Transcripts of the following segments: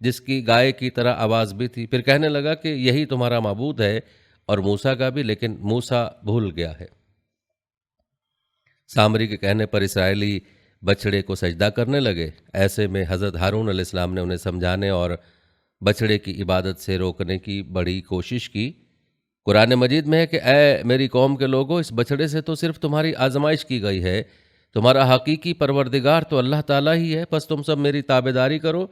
جس کی گائے کی طرح آواز بھی تھی۔ پھر کہنے لگا کہ یہی تمہارا معبود ہے اور موسیٰ کا بھی، لیکن موسیٰ بھول گیا ہے۔ سامری کے کہنے پر اسرائیلی بچڑے کو سجدہ کرنے لگے۔ ایسے میں حضرت ہارون علیہ السلام نے انہیں سمجھانے اور بچڑے کی عبادت سے روکنے کی بڑی کوشش کی۔ قرآن مجید میں ہے کہ اے میری قوم کے لوگوں، اس بچڑے سے تو صرف تمہاری آزمائش کی گئی ہے، تمہارا حقیقی پروردگار تو اللہ تعالیٰ ہی ہے، بس تم سب میری تابعداری کرو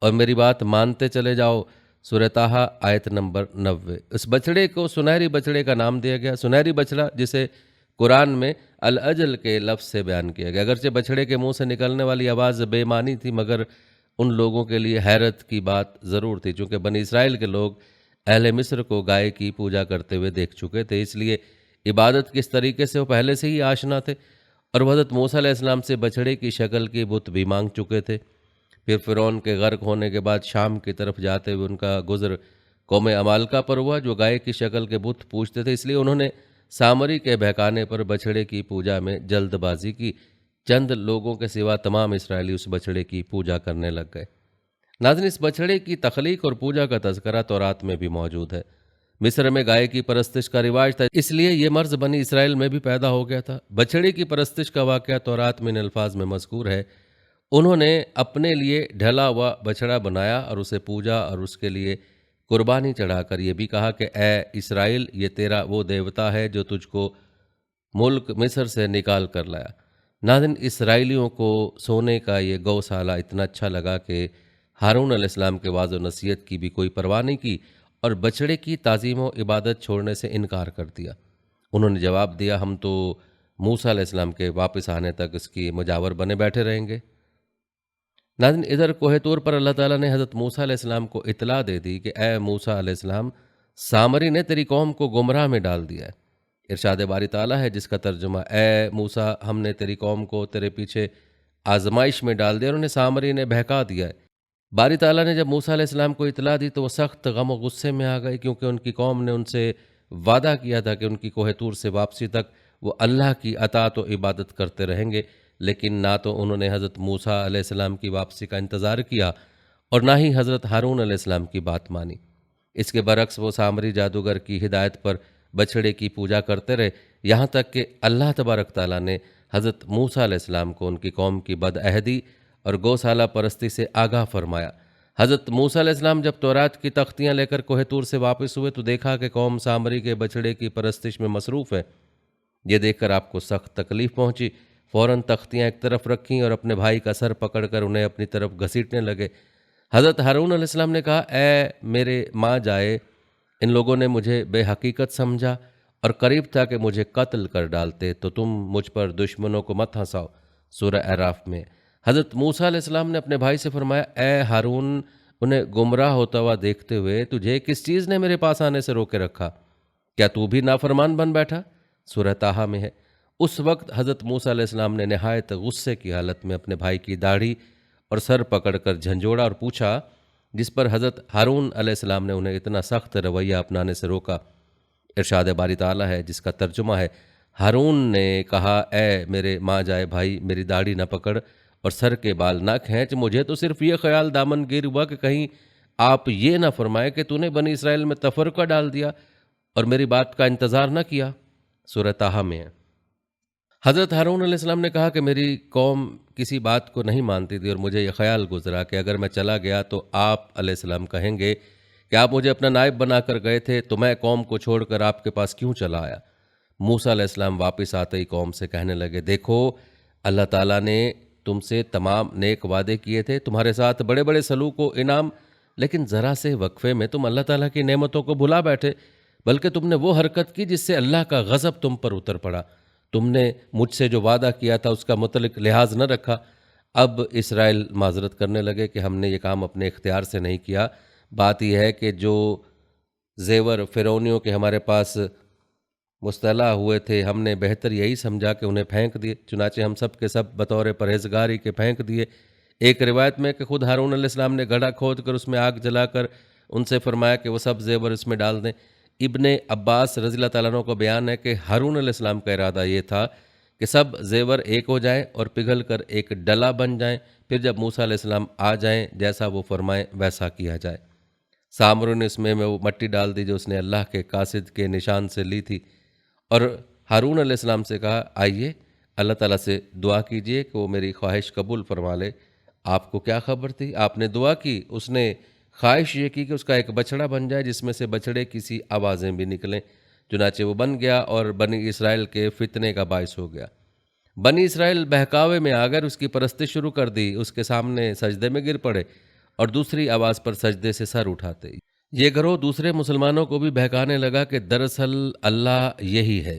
اور میری بات مانتے چلے جاؤ۔ سورہ طٰہٰ آیت نمبر 90۔ اس بچڑے کو سنہری بچڑے کا نام دیا گیا۔ سنہری بچڑا جسے قرآن میں الاجل کے لفظ سے بیان کیا گیا۔ اگرچہ بچڑے کے منہ سے نکلنے والی آواز بے معنی تھی، مگر ان لوگوں کے لیے حیرت کی بات ضرور تھی، چونکہ بنی اسرائیل کے لوگ اہل مصر کو گائے کی پوجا کرتے ہوئے دیکھ چکے تھے، اس لیے عبادت کس طریقے سے وہ پہلے سے ہی آشنا تھے، اور وہ حضرت موسیٰ علیہ السلام سے بچڑے کی شکل کی بت بھی مانگ چکے تھے۔ پھر فرعون کے غرق ہونے کے بعد شام کی طرف جاتے ہوئے ان کا گزر قوم عمالقہ پر ہوا، جو گائے کی شکل کے بت پوجتے تھے، اس لیے انہوں نے سامری کے بہکانے پر بچڑے کی پوجا میں جلد بازی کی۔ چند لوگوں کے سوا تمام اسرائیلی اس بچڑے کی پوجا کرنے لگ گئے۔ ناظرین، اس بچڑے کی تخلیق اور پوجا کا تذکرہ تورات میں بھی موجود ہے۔ مصر میں گائے کی پرستش کا رواج تھا، اس لیے یہ مرض بنی اسرائیل میں بھی پیدا ہو گیا تھا۔ بچڑے کی پرستش کا واقعہ تورات میں ان الفاظ میں مذکور ہے، انہوں نے اپنے لیے ڈھلا ہوا بچڑا بنایا اور اسے پوجا اور اس کے لیے قربانی چڑھا کر یہ بھی کہا کہ اے اسرائیل، یہ تیرا وہ دیوتا ہے جو تجھ کو ملک مصر سے نکال کر لایا۔ ناظرین، اسرائیلیوں کو سونے کا یہ گوشالہ اتنا اچھا لگا کہ ہارون علیہ السلام کے وعظ و نصیحت کی بھی کوئی پرواہ نہیں کی اور بچڑے کی تعظیم و عبادت چھوڑنے سے انکار کر دیا۔ انہوں نے جواب دیا، ہم تو موسیٰ علیہ السلام کے واپس آنے تک اس کی مجاور بنے بیٹھے رہیں گے۔ ناظرین، ادھر کوہ طور پر اللہ تعالیٰ نے حضرت موسیٰ علیہ السلام کو اطلاع دے دی کہ اے موسیٰ علیہ السلام، سامری نے تیری قوم کو گمراہ میں ڈال دیا ہے۔ ارشاد باری تعالیٰ ہے جس کا ترجمہ اے موسیٰ، ہم نے تیری قوم کو تیرے پیچھے آزمائش میں ڈال دیا اور انہیں سامری نے بہکا دیا ہے۔ باری تعالیٰ نے جب موسیٰ علیہ السلام کو اطلاع دی تو وہ سخت غم و غصے میں آ گئے، کیونکہ ان کی قوم نے ان سے وعدہ کیا تھا کہ ان کی کوہ طور سے واپسی تک وہ اللہ کی اطاعت و عبادت کرتے رہیں گے، لیکن نہ تو انہوں نے حضرت موسیٰ علیہ السلام کی واپسی کا انتظار کیا اور نہ ہی حضرت ہارون علیہ السلام کی بات مانی۔ اس کے برعکس وہ سامری جادوگر کی ہدایت پر بچڑے کی پوجا کرتے رہے، یہاں تک کہ اللہ تبارک تعالیٰ نے حضرت موسیٰ علیہ السلام کو ان کی قوم کی بدعہدی اور گوسالہ پرستی سے آگاہ فرمایا۔ حضرت موسیٰ علیہ السلام جب تورات کی تختیاں لے کر کوہ طور سے واپس ہوئے تو دیکھا کہ قوم سامری کے بچڑے کی پرستش میں مصروف ہے۔ یہ دیکھ کر آپ کو سخت تکلیف پہنچی، فوراً تختیاں ایک طرف رکھیں اور اپنے بھائی کا سر پکڑ کر انہیں اپنی طرف گھسیٹنے لگے۔ حضرت ہارون علیہ السلام نے کہا، اے میرے ماں جائے، ان لوگوں نے مجھے بے حقیقت سمجھا اور قریب تھا کہ مجھے قتل کر ڈالتے، تو تم مجھ پر دشمنوں کو مت ہنساؤ۔ سورہ اعراف میں حضرت موسیٰ علیہ السلام نے اپنے بھائی سے فرمایا، اے ہارون، انہیں گمراہ ہوتا ہوا دیکھتے ہوئے تجھے کس چیز نے میرے پاس آنے سے روکے رکھا؟ کیا تو بھی نافرمان بن بیٹھا؟ سورہ طٰہٰ میں ہے۔ اس وقت حضرت موسیٰ علیہ السلام نے نہایت غصے کی حالت میں اپنے بھائی کی داڑھی اور سر پکڑ کر جھنجھوڑا اور پوچھا، جس پر حضرت ہارون علیہ السلام نے انہیں اتنا سخت رویہ اپنانے سے روکا۔ ارشاد باری تعالیٰ ہے جس کا ترجمہ ہے، ہارون نے کہا، اے میرے ماں جائے بھائی، میری داڑھی نہ پکڑ اور سر کے بال نہ کھینچ، مجھے تو صرف یہ خیال دامن گیر ہوا کہ کہیں آپ یہ نہ فرمائے کہ تو نے بنی اسرائیل میں تفرقہ ڈال دیا اور میری بات کا انتظار نہ کیا۔ سورہ طٰہٰ میں ہے۔ حضرت ہارون علیہ السلام نے کہا کہ میری قوم کسی بات کو نہیں مانتی تھی اور مجھے یہ خیال گزرا کہ اگر میں چلا گیا تو آپ علیہ السلام کہیں گے کہ آپ مجھے اپنا نائب بنا کر گئے تھے، تو میں قوم کو چھوڑ کر آپ کے پاس کیوں چلا آیا؟ موسیٰ علیہ السلام واپس آتے ہی قوم سے کہنے لگے، دیکھو اللہ تعالیٰ نے تم سے تمام نیک وعدے کیے تھے، تمہارے ساتھ بڑے بڑے سلوک و انعام، لیکن ذرا سے وقفے میں تم اللہ تعالیٰ کی نعمتوں کو بھلا بیٹھے، بلکہ تم نے وہ حرکت کی جس سے اللہ کا غضب تم پر اتر پڑا۔ تم نے مجھ سے جو وعدہ کیا تھا اس کا متعلق لحاظ نہ رکھا۔ اب اسرائیل معذرت کرنے لگے کہ ہم نے یہ کام اپنے اختیار سے نہیں کیا، بات یہ ہے کہ جو زیور فرعونیوں کے ہمارے پاس مستعلا ہوئے تھے، ہم نے بہتر یہی سمجھا کہ انہیں پھینک دیے، چنانچہ ہم سب کے سب بطور پرہیزگاری کے پھینک دیے۔ ایک روایت میں کہ خود ہارون علیہ السلام نے گڑھا کھود کر اس میں آگ جلا کر ان سے فرمایا کہ وہ سب زیور اس میں ڈال دیں۔ ابن عباس رضی اللہ تعالیٰ عنہ کو بیان ہے کہ ہارون علیہ السلام کا ارادہ یہ تھا کہ سب زیور ایک ہو جائیں اور پگھل کر ایک ڈلا بن جائیں، پھر جب موسیٰ علیہ السلام آ جائیں جیسا وہ فرمائیں ویسا کیا جائے۔ سامری نے اس میں وہ مٹی ڈال دی جو اس نے اللہ کے قاصد کے نشان سے لی تھی، اور ہارون علیہ السلام سے کہا آئیے اللہ تعالیٰ سے دعا کیجئے کہ وہ میری خواہش قبول فرما لے۔ آپ کو کیا خبر تھی؟ آپ نے دعا کی، اس نے خواہش یہ کی کہ اس کا ایک بچڑا بن جائے جس میں سے بچڑے کی سی آوازیں بھی نکلیں، چنانچہ وہ بن گیا اور بنی اسرائیل کے فتنے کا باعث ہو گیا۔ بنی اسرائیل بہکاوے میں آ کر اس کی پرستش شروع کر دی، اس کے سامنے سجدے میں گر پڑے اور دوسری آواز پر سجدے سے سر اٹھاتے۔ یہ گروہ دوسرے مسلمانوں کو بھی بہکانے لگا کہ دراصل اللہ یہی ہے،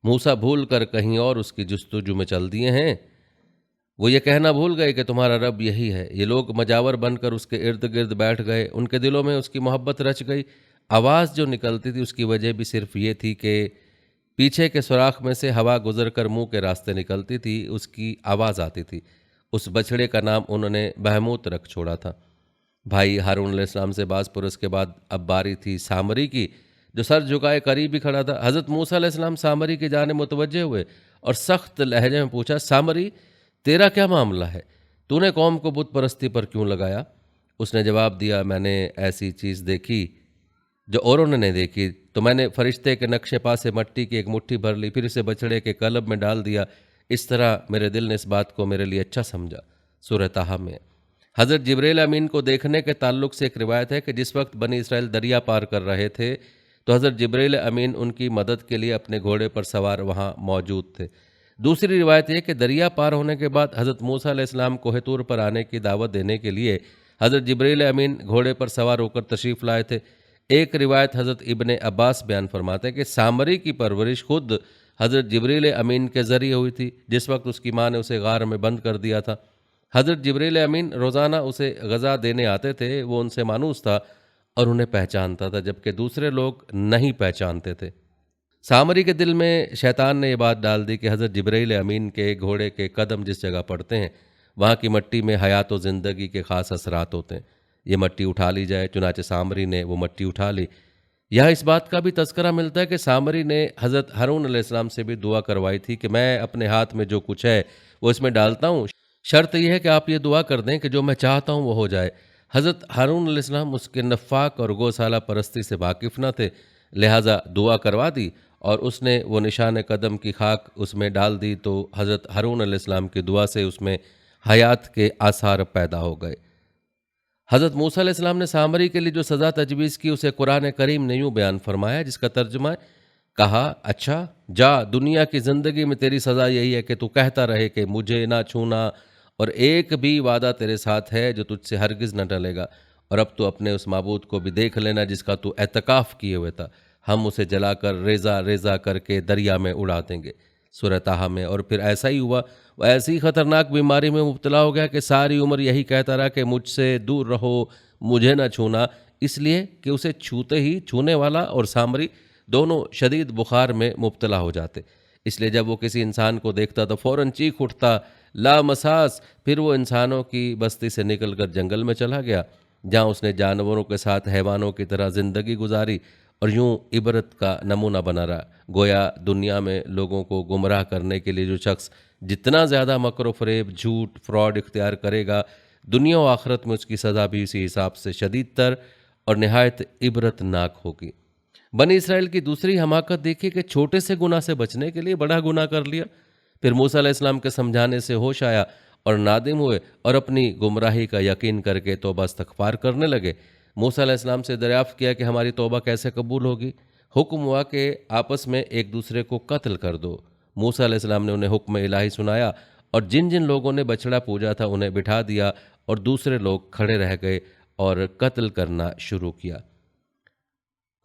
موسیٰ بھول کر کہیں اور اس کی جستجو میں چل دیے ہیں۔ وہ یہ کہنا بھول گئے کہ تمہارا رب یہی ہے۔ یہ لوگ مجاور بن کر اس کے ارد گرد بیٹھ گئے، ان کے دلوں میں اس کی محبت رچ گئی۔ آواز جو نکلتی تھی اس کی وجہ بھی صرف یہ تھی کہ پیچھے کے سوراخ میں سے ہوا گزر کر منہ کے راستے نکلتی تھی، اس کی آواز آتی تھی۔ اس بچڑے کا نام انہوں نے بہموت رکھ چھوڑا تھا۔ بھائی ہارون علیہ السلام سے باز پرس کے بعد اب باری تھی سامری کی، جو سر جھکائے قریب ہی کھڑا تھا۔ حضرت موسیٰ علیہ السلام سامری کی جانب متوجہ ہوئے اور سخت لہجے میں پوچھا، سامری تیرا کیا معاملہ ہے؟ تو نے قوم کو بت پرستی پر کیوں لگایا؟ اس نے جواب دیا، میں نے ایسی چیز دیکھی جو اوروں نے نہیں دیکھی، تو میں نے فرشتے کے نقش پا سے مٹی کی ایک مٹھی بھر لی، پھر اسے بچڑے کے قلب میں ڈال دیا۔ اس طرح میرے دل نے اس بات کو میرے لیے اچھا سمجھا۔ سورہ طٰہٰ میں حضرت جبریل امین کو دیکھنے کے تعلق سے ایک روایت ہے کہ جس وقت بنی اسرائیل دریا پار کر رہے تھے تو حضرت جبریل امین ان کی مدد کے لیے اپنے گھوڑے پر سوار وہاں موجود تھے۔ دوسری روایت یہ کہ دریا پار ہونے کے بعد حضرت موسیٰ علیہ السلام کوہ طور پر آنے کی دعوت دینے کے لیے حضرت جبریل امین گھوڑے پر سوار ہو کر تشریف لائے تھے۔ ایک روایت حضرت ابن عباس بیان فرماتے ہیں کہ سامری کی پرورش خود حضرت جبریل امین کے ذریعے ہوئی تھی، جس وقت اس کی ماں نے اسے غار میں بند کر دیا تھا۔ حضرت جبریل امین روزانہ اسے غذا دینے آتے تھے، وہ ان سے مانوس تھا اور انہیں پہچانتا تھا، جبکہ دوسرے لوگ نہیں پہچانتے تھے۔ سامری کے دل میں شیطان نے یہ بات ڈال دی کہ حضرت جبریل امین کے گھوڑے کے قدم جس جگہ پڑتے ہیں وہاں کی مٹی میں حیات و زندگی کے خاص اثرات ہوتے ہیں، یہ مٹی اٹھا لی جائے۔ چنانچہ سامری نے وہ مٹی اٹھا لی۔ یہاں اس بات کا بھی تذکرہ ملتا ہے کہ سامری نے حضرت ہارون علیہ السلام سے بھی دعا کروائی تھی کہ میں اپنے ہاتھ میں جو کچھ ہے وہ اس میں ڈالتا ہوں، شرط یہ ہے کہ آپ یہ دعا کر دیں کہ جو میں چاہتا ہوں وہ ہو جائے۔ حضرت ہارون علیہ السلام اس کے نفاق اور گوسالہ پرستی سے واقف نہ تھے، لہٰذا دعا کروا دی اور اس نے وہ نشان قدم کی خاک اس میں ڈال دی، تو حضرت ہارون علیہ السلام کی دعا سے اس میں حیات کے آثار پیدا ہو گئے۔ حضرت موسیٰ علیہ السلام نے سامری کے لیے جو سزا تجویز کی اسے قرآن کریم نے یوں بیان فرمایا، جس کا ترجمہ ہے، کہا اچھا جا، دنیا کی زندگی میں تیری سزا یہی ہے کہ تو کہتا رہے کہ مجھے نہ چھونا، اور ایک بھی وعدہ تیرے ساتھ ہے جو تجھ سے ہرگز نہ ٹلے گا، اور اب تو اپنے اس معبود کو بھی دیکھ لینا جس کا تو اعتکاف کیے ہوئے تھا، ہم اسے جلا کر ریزہ ریزہ کر کے دریا میں اڑا دیں گے۔ سورہ طٰہٰ میں۔ اور پھر ایسا ہی ہوا، وہ ایسی خطرناک بیماری میں مبتلا ہو گیا کہ ساری عمر یہی کہتا رہا کہ مجھ سے دور رہو، مجھے نہ چھونا، اس لیے کہ اسے چھوتے ہی چھونے والا اور سامری دونوں شدید بخار میں مبتلا ہو جاتے، اس لیے جب وہ کسی انسان کو دیکھتا تو فوراً چیخ اٹھتا، لا مساس۔ پھر وہ انسانوں کی بستی سے نکل کر جنگل میں چلا گیا، جہاں اس نے جانوروں کے ساتھ حیوانوں کی طرح زندگی گزاری اور یوں عبرت کا نمونہ بنا رہا۔ گویا دنیا میں لوگوں کو گمراہ کرنے کے لیے جو شخص جتنا زیادہ مکر و فریب، جھوٹ، فراڈ اختیار کرے گا، دنیا و آخرت میں اس کی سزا بھی اسی حساب سے شدید تر اور نہایت عبرت ناک ہوگی۔ بنی اسرائیل کی دوسری حماقت دیکھیے کہ چھوٹے سے گناہ سے بچنے کے لیے بڑا گناہ کر لیا۔ پھر موسیٰ علیہ السلام کے سمجھانے سے ہوش آیا اور نادم ہوئے اور اپنی گمراہی کا یقین کر کے توبہ استغفار کرنے لگے۔ موسیٰ علیہ السلام سے دریافت کیا کہ ہماری توبہ کیسے قبول ہوگی؟ حکم ہوا کہ آپس میں ایک دوسرے کو قتل کر دو۔ موسیٰ علیہ السلام نے انہیں حکم الہی سنایا اور جن جن لوگوں نے بچڑا پوجا تھا انہیں بٹھا دیا اور دوسرے لوگ کھڑے رہ گئے اور قتل کرنا شروع کیا۔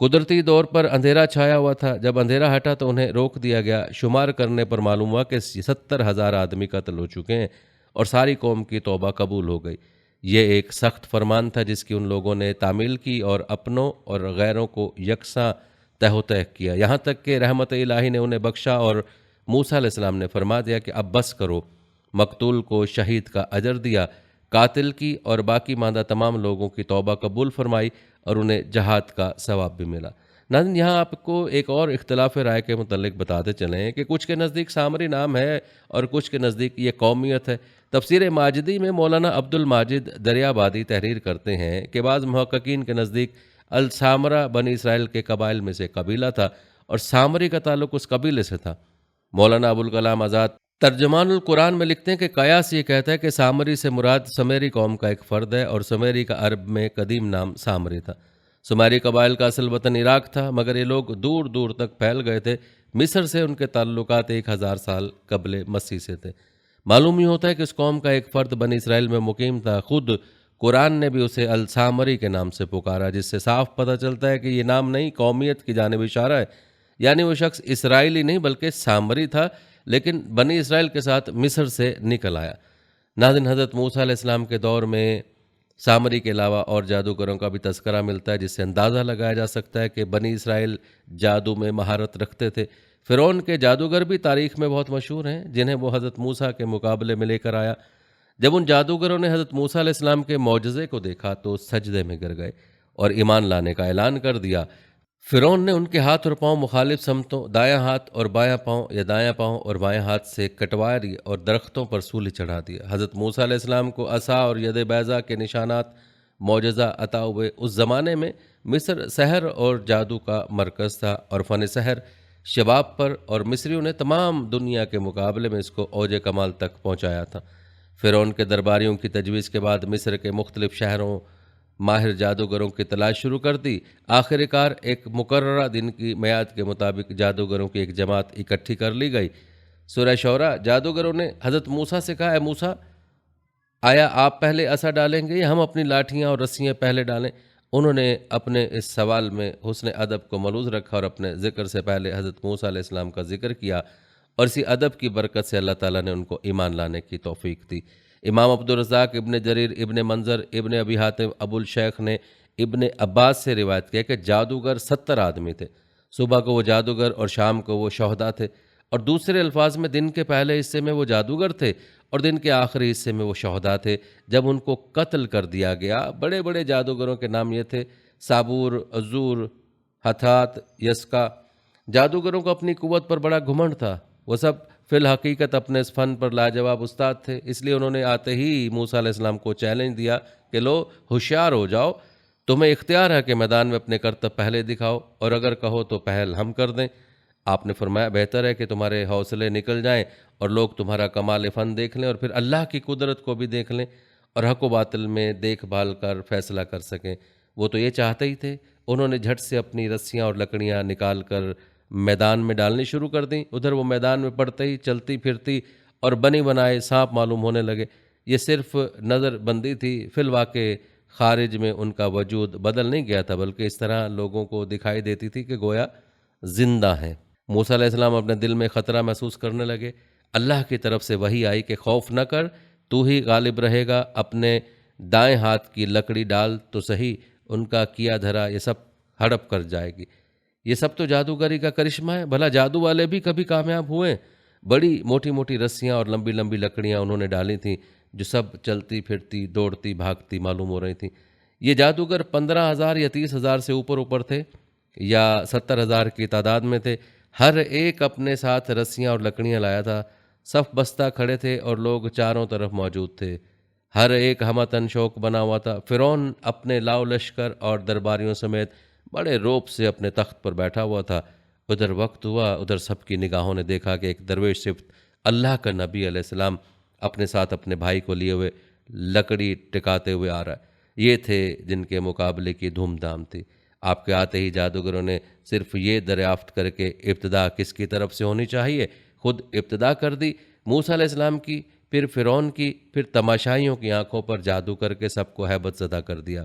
قدرتی طور پر اندھیرا چھایا ہوا تھا، جب اندھیرا ہٹا تو انہیں روک دیا گیا۔ شمار کرنے پر معلوم ہوا کہ 70,000 آدمی قتل ہو چکے ہیں اور ساری قوم کی توبہ قبول ہو گئی۔ یہ ایک سخت فرمان تھا جس کی ان لوگوں نے تعمیل کی اور اپنوں اور غیروں کو یکساں تہ و تہ کیا، یہاں تک کہ رحمت الہی نے انہیں بخشا اور موسیٰ علیہ السلام نے فرما دیا کہ اب بس کرو۔ مقتول کو شہید کا اجر دیا، قاتل کی اور باقی ماندہ تمام لوگوں کی توبہ قبول فرمائی اور انہیں جہاد کا ثواب بھی ملا۔ ناظرین یہاں آپ کو ایک اور اختلاف رائے کے متعلق بتاتے چلیں کہ کچھ کے نزدیک سامری نام ہے اور کچھ کے نزدیک یہ قومیت ہے۔ تفسیر ماجدی میں مولانا عبد الماجد دریابادی تحریر کرتے ہیں کہ بعض محققین کے نزدیک السامرہ بنی اسرائیل کے قبائل میں سے قبیلہ تھا اور سامری کا تعلق اس قبیلے سے تھا۔ مولانا ابوالکلام آزاد ترجمان القرآن میں لکھتے ہیں کہ قیاس یہ کہتا ہے کہ سامری سے مراد سمیری قوم کا ایک فرد ہے اور سمیری کا عرب میں قدیم نام سامری تھا۔ سمیری قبائل کا اصل وطن عراق تھا، مگر یہ لوگ دور دور تک پھیل گئے تھے۔ مصر سے ان کے تعلقات 1000 سال قبل مسیح سے تھے۔ معلوم یہ ہوتا ہے کہ اس قوم کا ایک فرد بنی اسرائیل میں مقیم تھا۔ خود قرآن نے بھی اسے السامری کے نام سے پکارا، جس سے صاف پتہ چلتا ہے کہ یہ نام نئی قومیت کی جانب اشارہ ہے، یعنی وہ شخص اسرائیلی نہیں بلکہ سامری تھا، لیکن بنی اسرائیل کے ساتھ مصر سے نکل آیا۔ ناظرین حضرت موسیٰ علیہ السلام کے دور میں سامری کے علاوہ اور جادوگروں کا بھی تذکرہ ملتا ہے، جس سے اندازہ لگایا جا سکتا ہے کہ بنی اسرائیل جادو میں مہارت رکھتے تھے۔ فرعون کے جادوگر بھی تاریخ میں بہت مشہور ہیں، جنہیں وہ حضرت موسیٰ کے مقابلے میں لے کر آیا۔ جب ان جادوگروں نے حضرت موسیٰ علیہ السلام کے معجزے کو دیکھا تو سجدے میں گر گئے اور ایمان لانے کا اعلان کر دیا۔ فرعون نے ان کے ہاتھ اور پاؤں مخالف سمتوں، دایاں ہاتھ اور بایاں پاؤں یا دایاں پاؤں اور بایاں ہاتھ سے کٹوا دیے اور درختوں پر سولی چڑھا دیا۔ حضرت موسیٰ علیہ السلام کو عصا اور ید بیضا کے نشانات معجزہ عطا ہوئے۔ اس زمانے میں مصر سحر اور جادو کا مرکز تھا اور فن سحر شباب پر، اور مصریوں نے تمام دنیا کے مقابلے میں اس کو اوج کمال تک پہنچایا تھا۔ فرعون کے درباریوں کی تجویز کے بعد مصر کے مختلف شہروں ماہر جادوگروں کی تلاش شروع کر دی۔ آخر کار ایک مقررہ دن کی میعاد کے مطابق جادوگروں کی ایک جماعت اکٹھی کر لی گئی۔ سورہ شعراء جادوگروں نے حضرت موسیٰ سے کہا، اے موسیٰ، آیا آپ پہلے عصا ڈالیں گے یا ہم اپنی لاٹھیاں اور رسیاں پہلے ڈالیں؟ انہوں نے اپنے اس سوال میں حسن ادب کو ملوث رکھا اور اپنے ذکر سے پہلے حضرت موسیٰ علیہ السلام کا ذکر کیا، اور اسی ادب کی برکت سے اللہ تعالیٰ نے ان کو ایمان لانے کی توفیق دی۔ امام عبدالرزاق ابن جریر ابن منظر ابن ابی حاتم ابو الشیخ نے ابن عباس سے روایت کیا کہ جادوگر 70 آدمی تھے۔ صبح کو وہ جادوگر اور شام کو وہ شہداء تھے، اور دوسرے الفاظ میں دن کے پہلے حصے میں وہ جادوگر تھے اور دن کے آخری حصے میں وہ شہداء تھے جب ان کو قتل کر دیا گیا۔ بڑے بڑے جادوگروں کے نام یہ تھے: صابور، عزور، ہتھات، یسکا۔ جادوگروں کو اپنی قوت پر بڑا گھمنڈ تھا۔ وہ سب فی الحقیقت اپنے اس فن پر لاجواب استاد تھے، اس لیے انہوں نے آتے ہی موسیٰ علیہ السلام کو چیلنج دیا کہ لو ہوشیار ہو جاؤ، تمہیں اختیار ہے کہ میدان میں اپنے کرتب پہلے دکھاؤ، اور اگر کہو تو پہل ہم کر دیں۔ آپ نے فرمایا بہتر ہے کہ تمہارے حوصلے نکل جائیں اور لوگ تمہارا کمال فن دیکھ لیں اور پھر اللہ کی قدرت کو بھی دیکھ لیں اور حق و باطل میں دیکھ بھال کر فیصلہ کر سکیں۔ وہ تو یہ چاہتے ہی تھے۔ انہوں نے جھٹ سے اپنی رسیاں اور لکڑیاں نکال کر میدان میں ڈالنی شروع کر دیں۔ ادھر وہ میدان میں پڑتے ہی چلتی پھرتی اور بنی بنائے سانپ معلوم ہونے لگے۔ یہ صرف نظر بندی تھی، فی الواقع خارج میں ان کا وجود بدل نہیں گیا تھا، بلکہ اس طرح لوگوں کو دکھائی دیتی تھی کہ گویا زندہ ہیں۔ موسیٰ علیہ السلام اپنے دل میں خطرہ محسوس کرنے لگے۔ اللہ کی طرف سے وحی آئی کہ خوف نہ کر، تو ہی غالب رہے گا، اپنے دائیں ہاتھ کی لکڑی ڈال تو صحیح، ان کا کیا دھرا یہ سب ہڑپ کر جائے گی۔ یہ سب تو جادوگری کا کرشمہ ہے، بھلا جادو والے بھی کبھی کامیاب ہوئے؟ بڑی موٹی موٹی رسیاں اور لمبی لمبی لکڑیاں انہوں نے ڈالی تھیں جو سب چلتی پھرتی دوڑتی بھاگتی معلوم ہو رہی تھیں۔ یہ جادوگر 15,000 یا 30,000 سے اوپر تھے یا 70,000 کی تعداد میں تھے۔ ہر ایک اپنے ساتھ رسیاں اور لکڑیاں لایا تھا۔ صف بستہ کھڑے تھے اور لوگ چاروں طرف موجود تھے۔ ہر ایک ہمتن شوق بنا ہوا تھا۔ فرعون اپنے لاؤ لشکر اور درباریوں سمیت بڑے روب سے اپنے تخت پر بیٹھا ہوا تھا۔ ادھر وقت ہوا، ادھر سب کی نگاہوں نے دیکھا کہ ایک درویش صفت اللہ کا نبی علیہ السلام اپنے ساتھ اپنے بھائی کو لیے ہوئے لکڑی ٹکاتے ہوئے آ رہا ہے۔ یہ تھے جن کے مقابلے کی دھوم دھام تھی۔ آپ کے آتے ہی جادوگروں نے صرف یہ دریافت کر کے ابتدا کس کی طرف سے ہونی چاہیے، خود ابتدا کر دی، موسیٰ علیہ السلام کی، پھر فرعون کی، پھر تماشائیوں کی آنکھوں پر جادو کر کے سب کو ہیبت زدہ کر دیا۔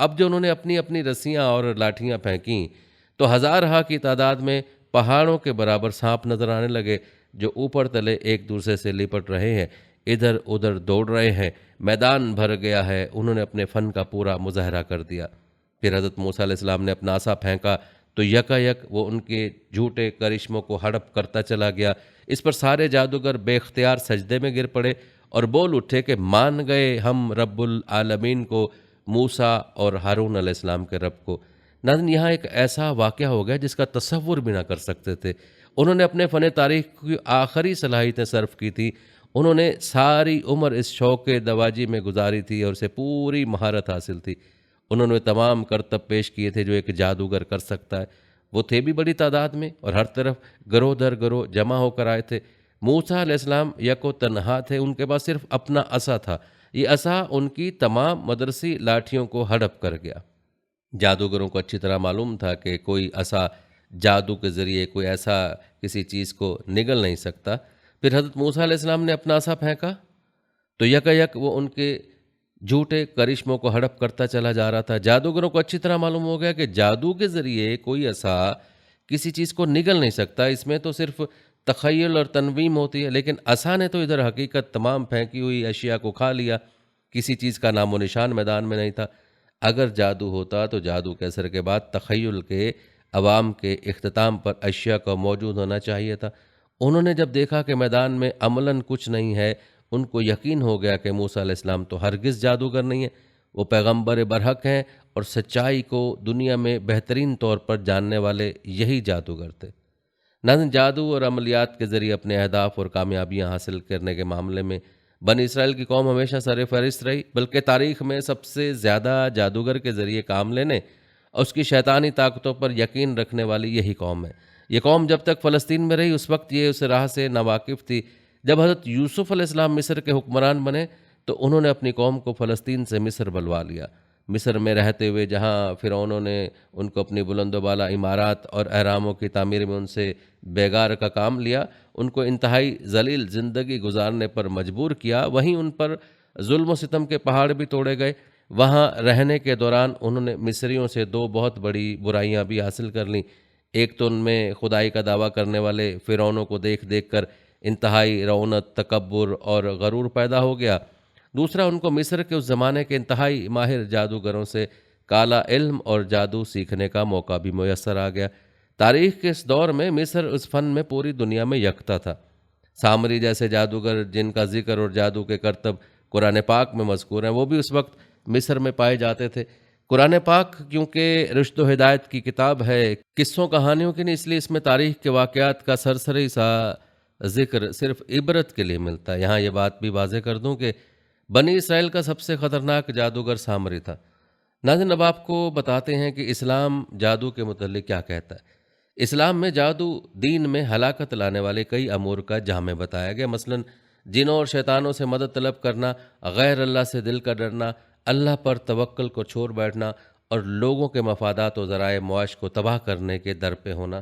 اب جو انہوں نے اپنی اپنی رسیاں اور لاٹھیاں پھینکیں تو ہزارہا کی تعداد میں پہاڑوں کے برابر سانپ نظر آنے لگے جو اوپر تلے ایک دوسرے سے لپٹ رہے ہیں، ادھر ادھر دوڑ رہے ہیں، میدان بھر گیا ہے۔ انہوں نے اپنے فن کا پورا مظاہرہ کر دیا۔ پھر حضرت موسیٰ علیہ السلام نے اپنا عصا پھینکا تو یکا یک وہ ان کے جھوٹے کرشموں کو ہڑپ کرتا چلا گیا۔ اس پر سارے جادوگر بے اختیار سجدے میں گر پڑے اور بول اٹھے کہ مان گئے ہم رب العالمین کو، موسیٰ اور ہارون علیہ السلام کے رب کو۔ ناظرین یہاں ایک ایسا واقعہ ہو گیا جس کا تصور بھی نہ کر سکتے تھے۔ انہوں نے اپنے فن تاریخ کی آخری صلاحیتیں صرف کی تھی، انہوں نے ساری عمر اس شوق دواجی میں گزاری تھی اور اسے پوری مہارت حاصل تھی۔ انہوں نے تمام کرتب پیش کیے تھے جو ایک جادوگر کر سکتا ہے، وہ تھے بھی بڑی تعداد میں اور ہر طرف گروہ در گروہ جمع ہو کر آئے تھے۔ موسیٰ علیہ السلام یک و تنہا تھے، ان کے پاس صرف اپنا عصا تھا، یہ عصا ان کی تمام مدرسی لاٹھیوں کو ہڑپ کر گیا۔ جادوگروں کو اچھی طرح معلوم تھا کہ کوئی عصا جادو کے ذریعے کوئی ایسا کسی چیز کو نگل نہیں سکتا۔ پھر حضرت موسیٰ علیہ السلام نے اپنا عصا پھینکا تو یک وہ ان کے جھوٹے کرشموں کو ہڑپ کرتا چلا جا رہا تھا۔ جادوگروں کو اچھی طرح معلوم ہو گیا کہ جادو کے ذریعے کوئی عصا کسی چیز کو نگل نہیں سکتا، اس میں تو صرف تخیل اور تنویم ہوتی ہے، لیکن عصا نے تو ادھر حقیقت تمام پھینکی ہوئی اشیاء کو کھا لیا، کسی چیز کا نام و نشان میدان میں نہیں تھا۔ اگر جادو ہوتا تو جادو کے اثر کے بعد تخیل کے عوام کے اختتام پر اشیاء کا موجود ہونا چاہیے تھا۔ انہوں نے جب دیکھا کہ میدان میں عملاً کچھ نہیں ہے، ان کو یقین ہو گیا کہ موسیٰ علیہ السلام تو ہرگز جادوگر نہیں ہیں، وہ پیغمبر برحق ہیں اور سچائی کو دنیا میں بہترین طور پر جاننے والے یہی جادوگر تھے۔ ناظرین جادو اور عملیات کے ذریعے اپنے اہداف اور کامیابیاں حاصل کرنے کے معاملے میں بنی اسرائیل کی قوم ہمیشہ سر فہرست رہی، بلکہ تاریخ میں سب سے زیادہ جادوگر کے ذریعے کام لینے اور اس کی شیطانی طاقتوں پر یقین رکھنے والی یہی قوم ہے۔ یہ قوم جب تک فلسطین میں رہی اس وقت یہ اس راہ سے ناواقف تھی۔ جب حضرت یوسف علیہ السلام مصر کے حکمران بنے تو انہوں نے اپنی قوم کو فلسطین سے مصر بلوا لیا۔ مصر میں رہتے ہوئے جہاں فرعونوں نے ان کو اپنی بلند و بالا عمارات اور اہراموں کی تعمیر میں ان سے بیگار کا کام لیا، ان کو انتہائی ذلیل زندگی گزارنے پر مجبور کیا، وہیں ان پر ظلم و ستم کے پہاڑ بھی توڑے گئے۔ وہاں رہنے کے دوران انہوں نے مصریوں سے دو بہت بڑی برائیاں بھی حاصل کر لیں۔ ایک تو ان میں خدائی کا دعویٰ کرنے والے فرعونوں کو دیکھ دیکھ کر انتہائی رعونت، تکبر اور غرور پیدا ہو گیا۔ دوسرا ان کو مصر کے اس زمانے کے انتہائی ماہر جادوگروں سے کالا علم اور جادو سیکھنے کا موقع بھی میسر آ گیا۔ تاریخ کے اس دور میں مصر اس فن میں پوری دنیا میں یکتا تھا۔ سامری جیسے جادوگر جن کا ذکر اور جادو کے کرتب قرآن پاک میں مذکور ہیں، وہ بھی اس وقت مصر میں پائے جاتے تھے۔ قرآن پاک کیونکہ رشد و ہدایت کی کتاب ہے، قصوں کہانیوں کی نہیں، اس لیے اس میں تاریخ کے واقعات کا سرسری سا ذکر صرف عبرت کے لیے ملتا ہے۔ یہاں یہ بات بھی واضح کر دوں کہ بنی اسرائیل کا سب سے خطرناک جادوگر سامری تھا۔ ناظرین اب آپ کو بتاتے ہیں کہ اسلام جادو کے متعلق کیا کہتا ہے۔ اسلام میں جادو دین میں ہلاکت لانے والے کئی امور کا جامع بتایا گیا، مثلاً جنوں اور شیطانوں سے مدد طلب کرنا، غیر اللہ سے دل کا ڈرنا، اللہ پر توکل کو چھوڑ بیٹھنا اور لوگوں کے مفادات و ذرائع معاش کو تباہ کرنے کے در پہ ہونا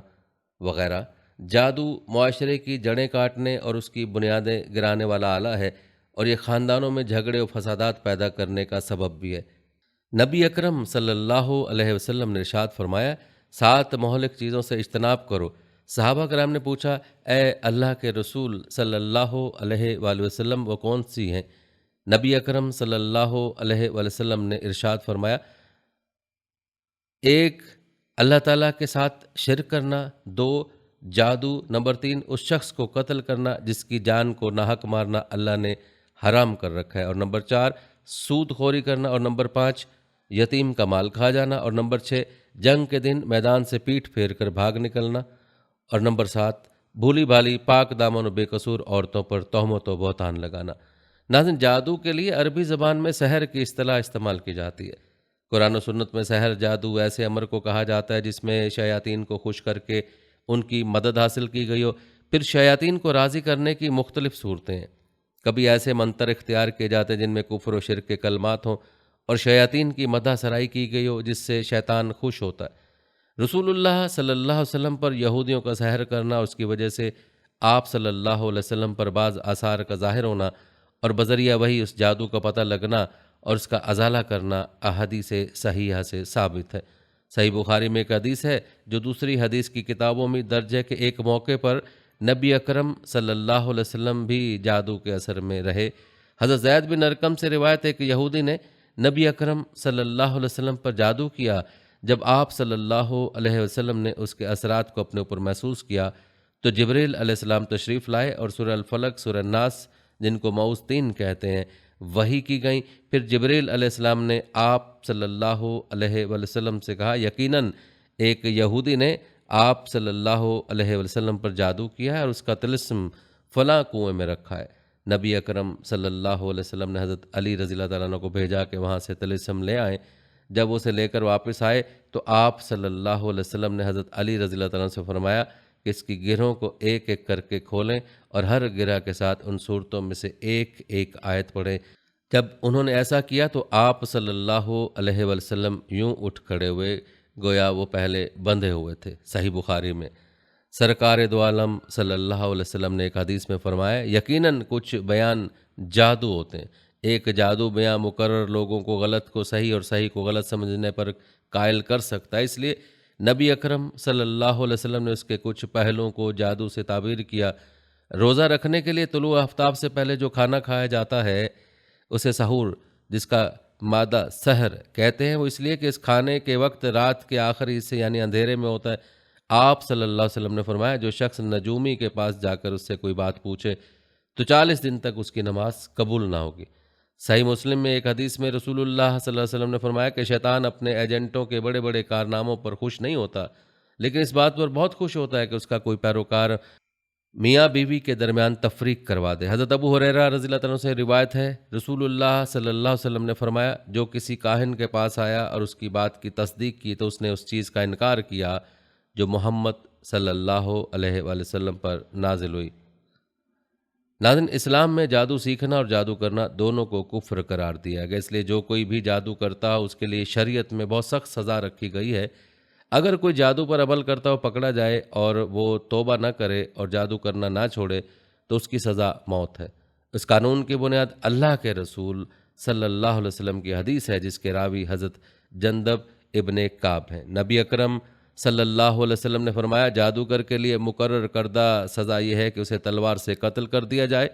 وغیرہ۔ جادو معاشرے کی جڑیں کاٹنے اور اس کی بنیادیں گرانے والا آلہ ہے اور یہ خاندانوں میں جھگڑے و فسادات پیدا کرنے کا سبب بھی ہے۔ نبی اکرم صلی اللہ علیہ وسلم نے ارشاد فرمایا، 7 مہلک چیزوں سے اجتناب کرو۔ صحابہ کرام نے پوچھا، اے اللہ کے رسول صلی اللہ علیہ وآلہ وسلم وہ کون سی ہیں؟ نبی اکرم صلی اللہ علیہ وآلہ وسلم نے ارشاد فرمایا، 1 اللہ تعالیٰ کے ساتھ شرک کرنا، 2 جادو، نمبر 3 اس شخص کو قتل کرنا جس کی جان کو ناحق مارنا اللہ نے حرام کر رکھا ہے، اور نمبر 4 سود خوری کرنا، اور نمبر 5 یتیم کا مال کھا جانا، اور نمبر 6 جنگ کے دن میدان سے پیٹھ پھیر کر بھاگ نکلنا، اور نمبر 7 بھولی بھالی پاک دامن و بے قصور عورتوں پر تہمت و بہتان لگانا۔ ناظرین جادو کے لیے عربی زبان میں سحر کی اصطلاح استعمال کی جاتی ہے۔ قرآن و سنت میں سحر جادو ایسے امر کو کہا جاتا ہے جس میں شیاطین کو خوش کر کے ان کی مدد حاصل کی گئی ہو۔ پھر شیاطین کو راضی کرنے کی مختلف صورتیں ہیں، کبھی ایسے منتر اختیار کیے جاتے ہیں جن میں کفر و شرک کے کلمات ہوں اور شیاطین کی مدح سرائی کی گئی ہو جس سے شیطان خوش ہوتا ہے۔ رسول اللہ صلی اللہ علیہ وسلم پر یہودیوں کا سحر کرنا، اس کی وجہ سے آپ صلی اللہ علیہ وسلم پر بعض آثار کا ظاہر ہونا اور بذریعہ وہی اس جادو کا پتہ لگنا اور اس کا ازالہ کرنا احادیث صحیحہ سے ثابت ہے۔ صحیح بخاری میں ایک حدیث ہے جو دوسری حدیث کی کتابوں میں درج ہے کہ ایک موقع پر نبی اکرم صلی اللہ علیہ وسلم بھی جادو کے اثر میں رہے۔ حضرت زید بن ارقم سے روایت ہے کہ یہودی نے نبی اکرم صلی اللہ علیہ وسلم پر جادو کیا۔ جب آپ صلی اللہ علیہ وسلم نے اس کے اثرات کو اپنے اوپر محسوس کیا تو جبریل علیہ السلام تشریف لائے اور سورہ الفلق، سورہ الناس جن کو معوذتین کہتے ہیں، وحی کی گئیں۔ پھر جبریل علیہ السلام نے آپ صلی اللہ علیہ وسلم سے کہا یقیناً ایک یہودی نے آپ صلی اللہ علیہ وسلم پر جادو کیا ہے اور اس کا طلسم فلاں کنویں میں رکھا ہے۔ نبی اکرم صلی اللہ علیہ وسلم نے حضرت علی رضی اللہ تعالیٰ عنہ کو بھیجا کہ وہاں سے طلسم لے آئیں۔ جب اسے لے کر واپس آئے تو آپ صلی اللہ علیہ وسلم نے حضرت علی رضی اللہ تعالیٰ عنہ سے فرمایا کہ اس کی گرہوں کو ایک ایک کر کے کھولیں اور ہر گرہ کے ساتھ ان صورتوں میں سے ایک ایک آیت پڑھیں۔ جب انہوں نے ایسا کیا تو آپ صلی اللہ علیہ وسلم یوں اٹھ کھڑے ہوئے گویا وہ پہلے بندھے ہوئے تھے۔ صحیح بخاری میں سرکار دو عالم صلی اللہ علیہ وسلم نے ایک حدیث میں فرمایا یقیناً کچھ بیان جادو ہوتے ہیں۔ ایک جادو بیاں مقرر لوگوں کو غلط کو صحیح اور صحیح کو غلط سمجھنے پر قائل کر سکتا ہے، اس لیے نبی اکرم صلی اللہ علیہ وسلم نے اس کے کچھ پہلوؤں کو جادو سے تعبیر کیا۔ روزہ رکھنے کے لیے طلوع آفتاب سے پہلے جو کھانا کھایا جاتا ہے اسے سحور، جس کا مادہ سحر کہتے ہیں، وہ اس لیے کہ اس کھانے کے وقت رات کے آخری حصے یعنی اندھیرے میں ہوتا ہے۔ آپ صلی اللہ علیہ وسلم نے فرمایا جو شخص نجومی کے پاس جا کر اس سے کوئی بات پوچھے تو 40 دن تک اس کی نماز قبول نہ ہوگی۔ صحیح مسلم میں ایک حدیث میں رسول اللہ صلی اللہ علیہ وسلم نے فرمایا کہ شیطان اپنے ایجنٹوں کے بڑے بڑے کارناموں پر خوش نہیں ہوتا، لیکن اس بات پر بہت خوش ہوتا ہے کہ اس کا کوئی پیروکار میاں بیوی کے درمیان تفریق کروا دے۔ حضرت ابو ہریرہ رضی اللہ عنہ سے روایت ہے رسول اللہ صلی اللہ علیہ وسلم نے فرمایا جو کسی کاہن کے پاس آیا اور اس کی بات کی تصدیق کی تو اس نے اس چیز کا انکار کیا جو محمد صلی اللہ علیہ وآلہ وسلم پر نازل ہوئی۔ ناظرین، اسلام میں جادو سیکھنا اور جادو کرنا دونوں کو کفر قرار دیا گیا، اس لیے جو کوئی بھی جادو کرتا ہو اس کے لیے شریعت میں بہت سخت سزا رکھی گئی ہے۔ اگر کوئی جادو پر عمل کرتا ہو پکڑا جائے اور وہ توبہ نہ کرے اور جادو کرنا نہ چھوڑے تو اس کی سزا موت ہے۔ اس قانون کی بنیاد اللہ کے رسول صلی اللہ علیہ وسلم کی حدیث ہے جس کے راوی حضرت جندب ابن کعب ہیں۔ نبی اکرم صلی اللہ علیہ وسلم نے فرمایا جادوگر کے لیے مقرر کردہ سزا یہ ہے کہ اسے تلوار سے قتل کر دیا جائے۔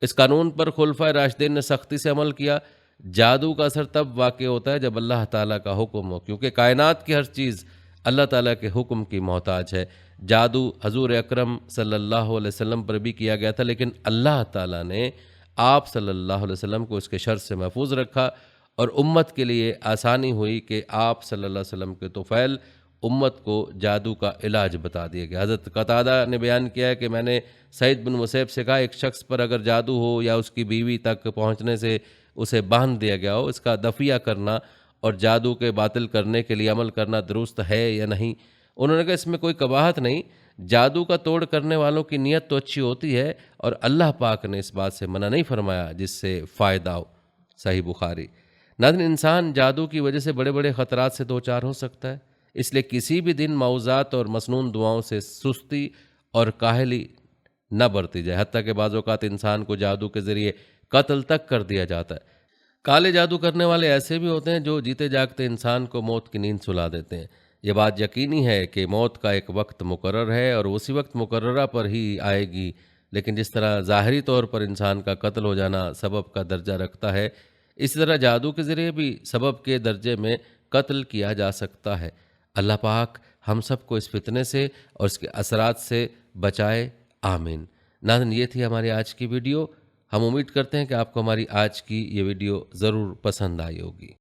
اس قانون پر خلفائے راشدین نے سختی سے عمل کیا۔ جادو کا اثر تب واقع ہوتا ہے جب اللہ تعالیٰ کا حکم ہو، کیونکہ کائنات کی ہر چیز اللہ تعالیٰ کے حکم کی محتاج ہے۔ جادو حضور اکرم صلی اللہ علیہ وسلم پر بھی کیا گیا تھا، لیکن اللہ تعالیٰ نے آپ صلی اللہ علیہ وسلم کو اس کے شر سے محفوظ رکھا اور امت کے لیے آسانی ہوئی کہ آپ صلی اللہ علیہ وسلم کے طفیل امت کو جادو کا علاج بتا دیا گیا۔ حضرت قتادہ نے بیان کیا ہے کہ میں نے سعید بن مسیب سے کہا ایک شخص پر اگر جادو ہو یا اس کی بیوی تک پہنچنے سے اسے باندھ دیا گیا ہو، اس کا دفیہ کرنا اور جادو کے باطل کرنے کے لیے عمل کرنا درست ہے یا نہیں؟ انہوں نے کہا اس میں کوئی قباحت نہیں، جادو کا توڑ کرنے والوں کی نیت تو اچھی ہوتی ہے اور اللہ پاک نے اس بات سے منع نہیں فرمایا جس سے فائدہ ہو۔ صحیح بخاری۔ ناظرین، انسان جادو کی وجہ سے بڑے بڑے خطرات سے دوچار ہو سکتا ہے، اس لیے کسی بھی دن معوذات اور مسنون دعاؤں سے سستی اور کاہلی نہ برتی جائے، حتیٰ کہ بعض اوقات انسان کو جادو کے ذریعے قتل تک کر دیا جاتا ہے۔ کالے جادو کرنے والے ایسے بھی ہوتے ہیں جو جیتے جاگتے انسان کو موت کی نیند سلا دیتے ہیں۔ یہ بات یقینی ہے کہ موت کا ایک وقت مقرر ہے اور اسی وقت مقررہ پر ہی آئے گی، لیکن جس طرح ظاہری طور پر انسان کا قتل ہو جانا سبب کا درجہ رکھتا ہے، اسی طرح جادو کے ذریعے بھی سبب کے درجے میں قتل کیا جا سکتا ہے۔ اللہ پاک ہم سب کو اس فتنے سے اور اس کے اثرات سے بچائے، آمین۔ ناظرین، یہ تھی ہماری آج کی ویڈیو۔ ہم امید کرتے ہیں کہ آپ کو ہماری آج کی یہ ویڈیو ضرور پسند آئی ہوگی۔